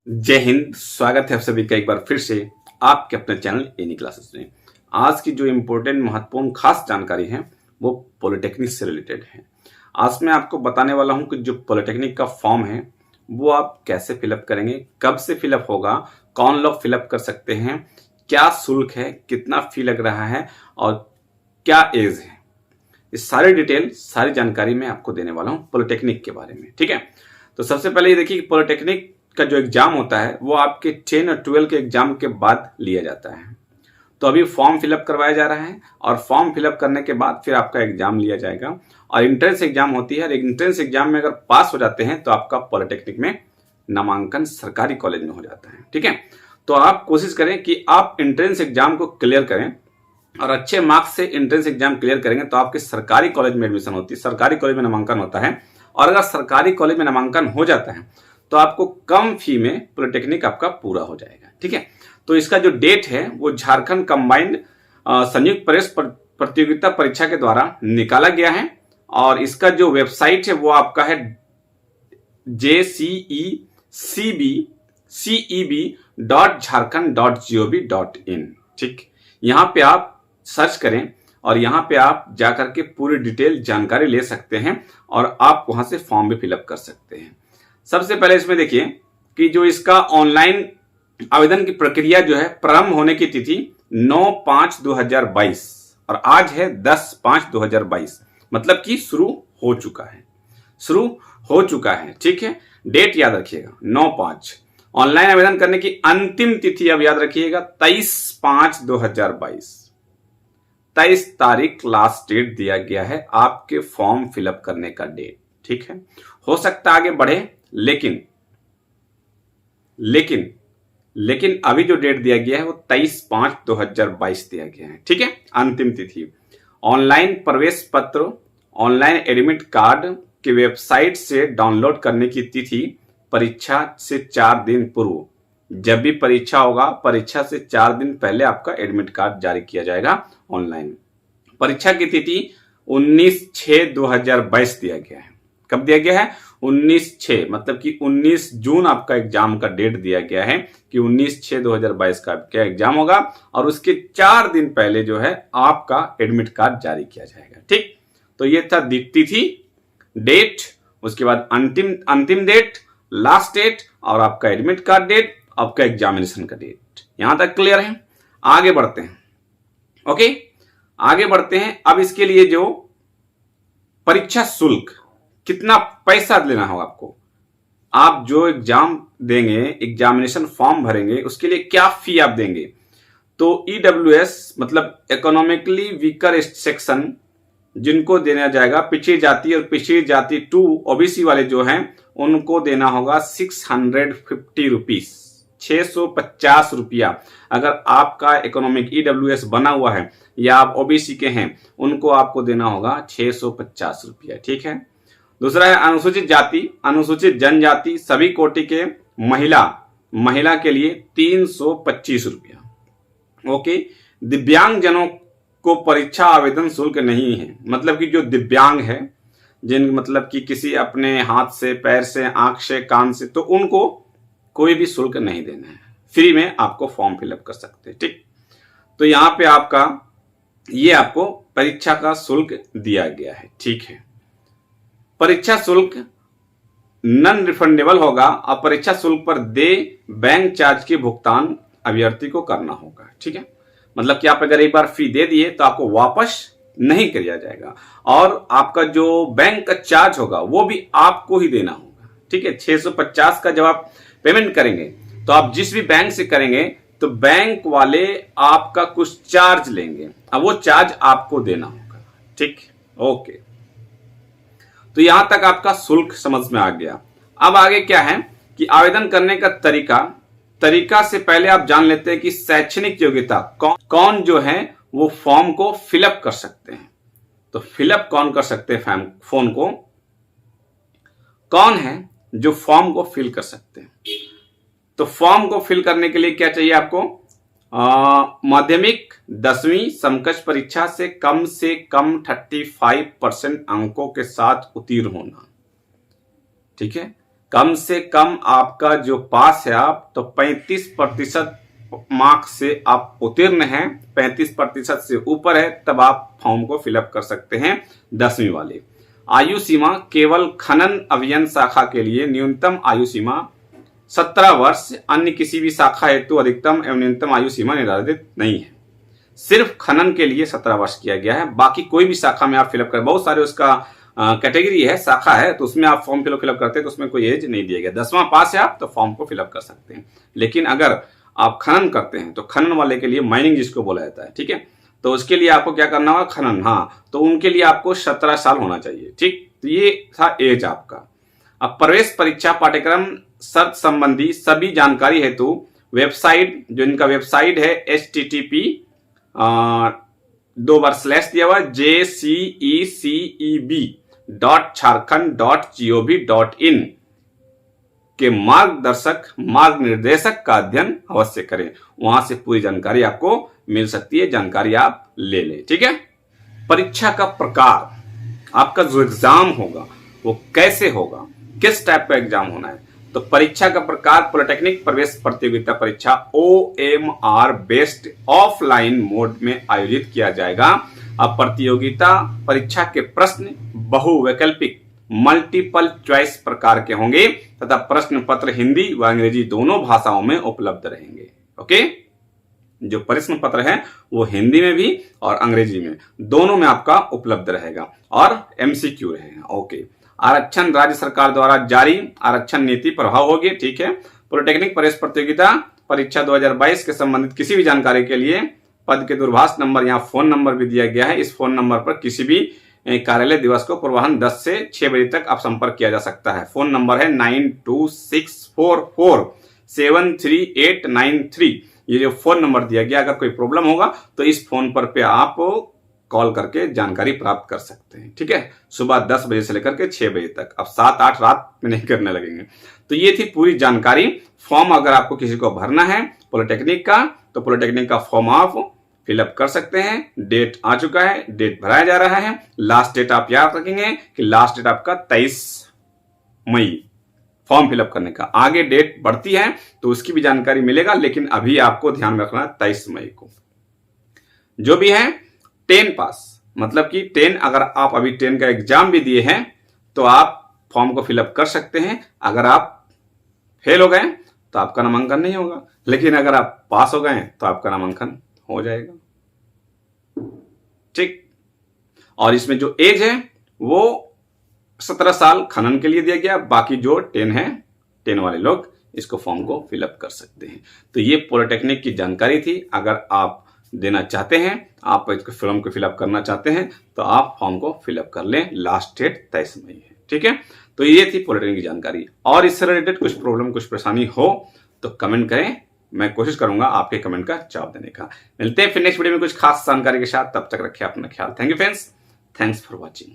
जय हिंद। स्वागत है आप सभी का एक बार फिर से आपके अपने चैनल एनी क्लासेस में। आज की जो इम्पोर्टेंट महत्वपूर्ण खास जानकारी है वो पॉलिटेक्निक से रिलेटेड है। आज मैं आपको बताने वाला हूं कि जो पॉलिटेक्निक का फॉर्म है वो आप कैसे फिलअप करेंगे, कब से फिलअप होगा, कौन लोग फिलअप कर सकते हैं, क्या शुल्क है, कितना फी लग रहा है और क्या एज है। इस सारी डिटेल सारी जानकारी मैं आपको देने वाला हूं पॉलिटेक्निक के बारे में। ठीक है, तो सबसे पहले ये देखिए पॉलिटेक्निक का जो एग्जाम होता है वो आपके 10 और 12 के एग्जाम के बाद लिया जाता है। तो अभी फॉर्म फिलअप करवाया जा रहा है और फॉर्म फिलअप करने के बाद फिर आपका एग्जाम लिया जाएगा और एंट्रेंस एग्जाम होती है। और एंट्रेंस एग्जाम में अगर पास हो जाते हैं तो आपका पॉलिटेक्निक में नामांकन सरकारी कॉलेज में हो जाता है। ठीक है, तो आप कोशिश करें कि आप एंट्रेंस एग्जाम को क्लियर करें और अच्छे मार्क्स से एंट्रेंस एग्जाम क्लियर करेंगे तो आपके सरकारी कॉलेज में एडमिशन होती है, सरकारी कॉलेज में नामांकन होता है। और अगर सरकारी कॉलेज में नामांकन हो जाता है तो आपको कम फी में पॉलिटेक्निक आपका पूरा हो जाएगा। ठीक है, तो इसका जो डेट है वो झारखंड कंबाइंड संयुक्त प्रवेश प्रतियोगिता परीक्षा के द्वारा निकाला गया है और इसका जो वेबसाइट है वो आपका है jceb.jharkhand.gov.in। ठीक, यहां पे आप सर्च करें और यहां पे आप जाकर के पूरी डिटेल जानकारी ले सकते हैं और आप वहां से फॉर्म भी फिलअप कर सकते हैं। सबसे पहले इसमें देखिए कि जो इसका ऑनलाइन आवेदन की प्रक्रिया जो है प्रारंभ होने की तिथि 9/5/2022 और आज है 10/5/2022, मतलब कि शुरू हो चुका है। ठीक है, डेट याद रखिएगा 9/5। ऑनलाइन आवेदन करने की अंतिम तिथि अब याद रखिएगा 23/5/2022। 23 तारीख लास्ट डेट दिया गया है आपके फॉर्म फिलअप करने का डेट। ठीक है, हो सकता है आगे बढ़े लेकिन अभी जो डेट दिया गया है वो 23/5/2022 दिया गया है। ठीक है, अंतिम तिथि। ऑनलाइन प्रवेश पत्र ऑनलाइन एडमिट कार्ड की वेबसाइट से डाउनलोड करने की तिथि परीक्षा से 4 दिन पूर्व। जब भी परीक्षा होगा परीक्षा से 4 दिन पहले आपका एडमिट कार्ड जारी किया जाएगा ऑनलाइन। परीक्षा की तिथि 19/6/2022 दिया गया है। कब दिया गया है? 19/6, मतलब कि 19 जून आपका एग्जाम का डेट दिया गया है कि 19/6/2022 का आपका एग्जाम होगा और उसके 4 दिन पहले जो है आपका एडमिट कार्ड जारी किया जाएगा। ठीक, तो ये था तिथि, डेट, उसके बाद अंतिम डेट, लास्ट डेट और आपका एडमिट कार्ड डेट, आपका एग्जामिनेशन का डेट। यहां तक क्लियर है? आगे बढ़ते हैं। ओके, आगे बढ़ते हैं। अब इसके लिए जो परीक्षा शुल्क, कितना पैसा लेना होगा आपको, आप जो एग्जाम देंगे, एग्जामिनेशन फॉर्म भरेंगे, उसके लिए क्या फी आप देंगे। तो ईडब्ल्यूएस मतलब इकोनॉमिकली वीकर सेक्शन जिनको देना जाएगा, पिछड़ी जाति और पिछड़ी जाति 2 ओबीसी वाले जो हैं उनको देना होगा 650 रुपीज, 650 रुपया। अगर आपका इकोनॉमिक ईडब्ल्यूएस बना हुआ है या आप ओबीसी के हैं उनको आपको देना होगा 650 रुपया। ठीक है, दूसरा है अनुसूचित जाति अनुसूचित जनजाति सभी कोटि के महिला के लिए 325 रुपया। ओके, दिव्यांग जनों को परीक्षा आवेदन शुल्क नहीं है, मतलब कि जो दिव्यांग है, जिन मतलब कि किसी अपने हाथ से, पैर से, आंख से, कान से, तो उनको कोई भी शुल्क नहीं देना है, फ्री में आपको फॉर्म फिलअप कर सकते हैं। ठीक, तो यहां पे आपको परीक्षा का शुल्क दिया गया है। ठीक है, परीक्षा शुल्क नॉन रिफंडेबल होगा और परीक्षा शुल्क पर बैंक चार्ज के भुगतान अभ्यर्थी को करना होगा। ठीक है, मतलब कि आप अगर एक बार फी दे दिए तो आपको वापस नहीं किया जाएगा और आपका जो बैंक का चार्ज होगा वो भी आपको ही देना होगा। ठीक है, 650 का जब आप पेमेंट करेंगे तो आप जिस भी बैंक से करेंगे तो बैंक वाले आपका कुछ चार्ज लेंगे, अब वो चार्ज आपको देना होगा। ठीक, ओके, तो यहां तक आपका शुल्क समझ में आ गया। अब आगे क्या है कि आवेदन करने का तरीका से पहले आप जान लेते हैं कि शैक्षणिक योग्यता कौन जो है वो फॉर्म को फिलअप कर सकते हैं। तो फिलअप कौन कर सकते हैं फॉर्म को, कौन है जो फॉर्म को फिल कर सकते हैं। तो फॉर्म को फिल करने के लिए क्या चाहिए आपको? माध्यमिक 10वीं समकक्ष परीक्षा से कम 35% अंकों के साथ उत्तीर्ण होना। ठीक है, कम से कम आपका जो पास है आप तो 35% मार्क्स से आप उत्तीर्ण हैं, 35% से ऊपर है तब आप फॉर्म को फिलअप कर सकते हैं 10वीं वाले। आयु सीमा केवल खनन अभियंत्रण शाखा के लिए न्यूनतम आयु सीमा 17 वर्ष, अन्य किसी भी शाखा हेतु अधिकतम एवं न्यूनतम आयु सीमा निर्धारित नहीं है। सिर्फ खनन के लिए 17 वर्ष किया गया है, बाकी कोई भी शाखा में आप फिलअप करें, बहुत सारे उसका कैटेगरी है, शाखा है, तो उसमें आप फॉर्म फिलअप करते हैं तो उसमें कोई एज नहीं दिया गया। 10वां पास है आप तो फॉर्म को फिलअप कर सकते हैं। लेकिन अगर आप खनन करते हैं तो खनन वाले के लिए माइनिंग जिसको बोला जाता है, ठीक है, तो उसके लिए आपको क्या करना होगा, खनन, हाँ, तो उनके लिए आपको 17 साल होना चाहिए, ठीक, तो ये था एज आपका। अब प्रवेश परीक्षा पाठ्यक्रम शर्त संबंधी सभी जानकारी हेतु वेबसाइट, जो इनका वेबसाइट है http 2 दिया हुआ jceceb.jharkhand.gov.in के मार्ग निर्देशक का अध्ययन अवश्य करें। वहां से पूरी जानकारी आपको मिल सकती है, जानकारी आप ले लें, ठीक है। परीक्षा का प्रकार, आपका जो एग्जाम होगा वो कैसे होगा, किस टाइप का एग्जाम होना है, तो परीक्षा का प्रकार पॉलिटेक्निक प्रवेश प्रतियोगिता परीक्षा OMR बेस्ड ऑफलाइन मोड में आयोजित किया जाएगा। अब प्रतियोगिता परीक्षा के प्रश्न बहुवैकल्पिक मल्टीपल चॉइस प्रकार के होंगे तथा प्रश्न पत्र हिंदी व अंग्रेजी दोनों भाषाओं में उपलब्ध रहेंगे। ओके, जो प्रश्न पत्र है वो हिंदी में भी और अंग्रेजी में दोनों में आपका उपलब्ध रहेगा और MCQ रहेगा। ओके, आरक्षण राज्य सरकार द्वारा जारी आरक्षण नीति प्रभाव होगी, ठीक है। पॉलिटेक्निक प्रवेश प्रतियोगिता परीक्षा 2022 के संबंधित किसी भी जानकारी के लिए पद के दूरभाष नंबर या फोन नंबर भी दिया गया है। इस फोन नंबर पर किसी भी कार्यालय दिवस को पूर्वाह्न 10 से 6 बजे तक आप संपर्क किया जा सकता है। फोन नंबर है 9264473893। ये जो फोन नंबर दिया गया, अगर कोई प्रॉब्लम होगा तो इस फोन पर पे आप कॉल करके जानकारी प्राप्त कर सकते हैं, ठीक है। सुबह 10 बजे से लेकर के 6 बजे तक, अब 7-8 रात में नहीं करने लगेंगे। तो ये थी पूरी जानकारी। फॉर्म अगर आपको किसी को भरना है पॉलिटेक्निक का, तो पॉलिटेक्निक का फॉर्म आप फिलअप कर सकते हैं। डेट आ चुका है, डेट भराया जा रहा है। लास्ट डेट आप याद रखेंगे कि लास्ट डेट आपका 23 मई फॉर्म फिलअप करने का। आगे डेट बढ़ती है तो उसकी भी जानकारी मिलेगा, लेकिन अभी आपको ध्यान में रखना 23 मई को। जो भी है 10 पास, मतलब कि 10, अगर आप अभी 10 का एग्जाम भी दिए हैं तो आप फॉर्म को फिलअप कर सकते हैं। अगर आप फेल हो गए तो आपका नामांकन नहीं होगा, लेकिन अगर आप पास हो गए तो आपका नामांकन हो जाएगा, ठीक। और इसमें जो एज है वो 17 साल खनन के लिए दिया गया, बाकी जो 10 है, 10 वाले लोग इसको फॉर्म को फिलअप कर सकते हैं। तो ये पॉलिटेक्निक की जानकारी थी। अगर आप देना चाहते हैं, आप इसको फॉर्म को फिलअप करना चाहते हैं तो आप फॉर्म को फिलअप कर लें। लास्ट डेट 23 मई है, ठीक है। तो ये थी पॉलिटेक्निक की जानकारी। और इससे रिलेटेड कुछ प्रॉब्लम, कुछ परेशानी हो तो कमेंट करें, मैं कोशिश करूंगा आपके कमेंट का जवाब देने का। मिलते हैं फिर नेक्स्ट वीडियो में कुछ खास जानकारी के साथ। तब तक रखिए अपना ख्याल। Thank you friends, thanks for watching.